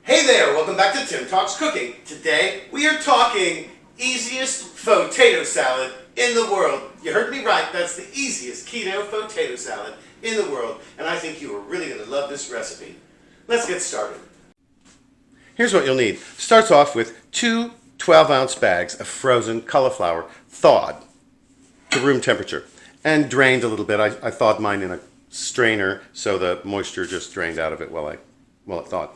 Hey there, welcome back to Tim Talks Cooking. Today we are talking easiest faux-tato salad in the world. You heard me right, that's the easiest keto faux-tato salad in the world, and I think you are really going to love this recipe. Let's get started. Here's what you'll need. Starts off with two 12-ounce bags of frozen cauliflower, thawed to room temperature and drained a little bit. I thawed mine in a strainer so the moisture just drained out of it while it thawed.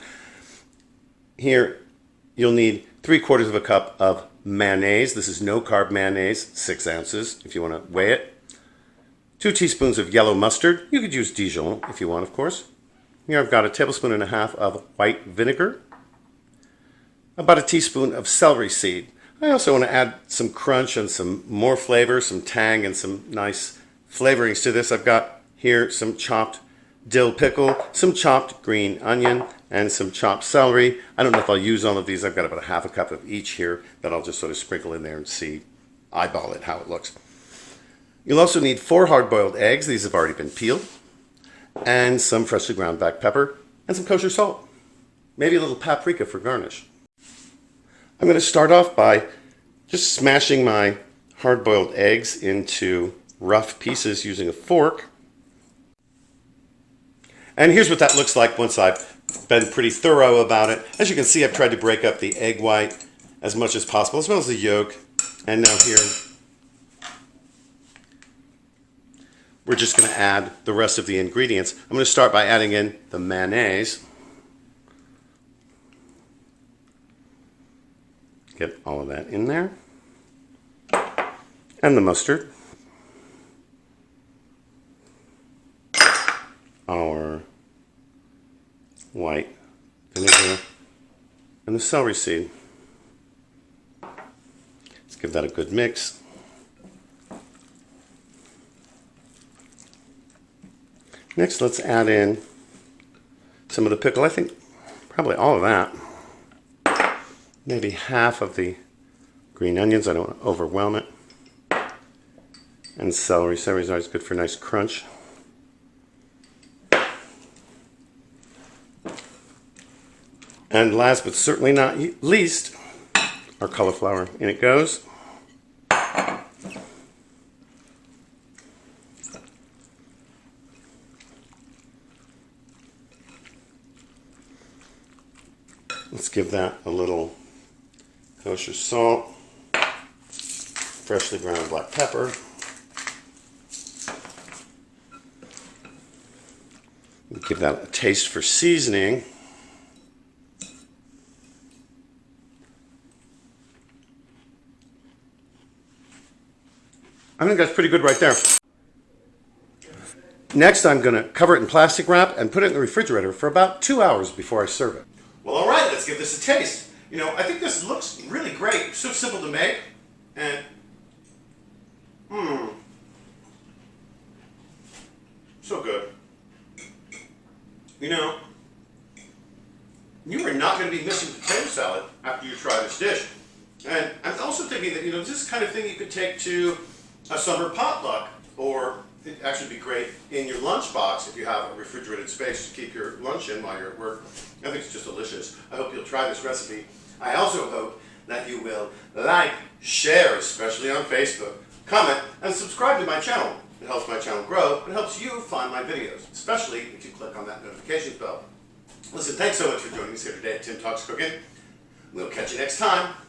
Here you'll need 3/4 of a cup of mayonnaise. This is no carb mayonnaise, 6 ounces if you want to weigh it. 2 teaspoons of yellow mustard. You could use Dijon if you want, of course. Here I've got a 1.5 tablespoons of white vinegar. About a teaspoon of celery seed. I also want to add some crunch and some more flavor, some tang and some nice flavorings to this. I've got here some chopped dill pickle, some chopped green onion, and some chopped celery. I don't know if I'll use all of these. I've got about a 1/2 cup of each here that I'll just sort of sprinkle in there and eyeball it, how it looks. You'll also need 4 hard-boiled eggs. These have already been peeled. And some freshly ground black pepper and some kosher salt. Maybe a little paprika for garnish. I'm going to start off by just smashing my hard-boiled eggs into rough pieces using a fork. And here's what that looks like once I've been pretty thorough about it. As you can see, I've tried to break up the egg white as much as possible, as well as the yolk. And now here, we're just going to add the rest of the ingredients. I'm going to start by adding in the mayonnaise. Get all of that in there. And the mustard. Our white vinegar and the celery seed. Let's give that a good mix. Next, let's add in some of the pickle. I think probably all of that. Maybe half of the green onions. I don't want to overwhelm it. And celery. Celery is always good for a nice crunch. And last but certainly not least, our cauliflower. In it goes. Let's give that a little kosher salt, freshly ground black pepper. Give that a taste for seasoning. I think that's pretty good right there. Next, I'm going to cover it in plastic wrap and put it in the refrigerator for about 2 hours before I serve it. Well, all right, let's give this a taste. You know, I think this looks really great. So simple to make. And, so good. You know, you are not going to be missing potato salad after you try this dish. And I'm also thinking that, this is the kind of thing you could take to a summer potluck, or it'd actually be great in your lunchbox if you have a refrigerated space to keep your lunch in while you're at work. I think it's just delicious. I hope you'll try this recipe. I also hope that you will like, share, especially on Facebook, comment, and subscribe to my channel. It helps my channel grow. It helps you find my videos, especially if you click on that notifications bell. Listen, thanks so much for joining us here today at Tim Talks Cooking. We'll catch you next time.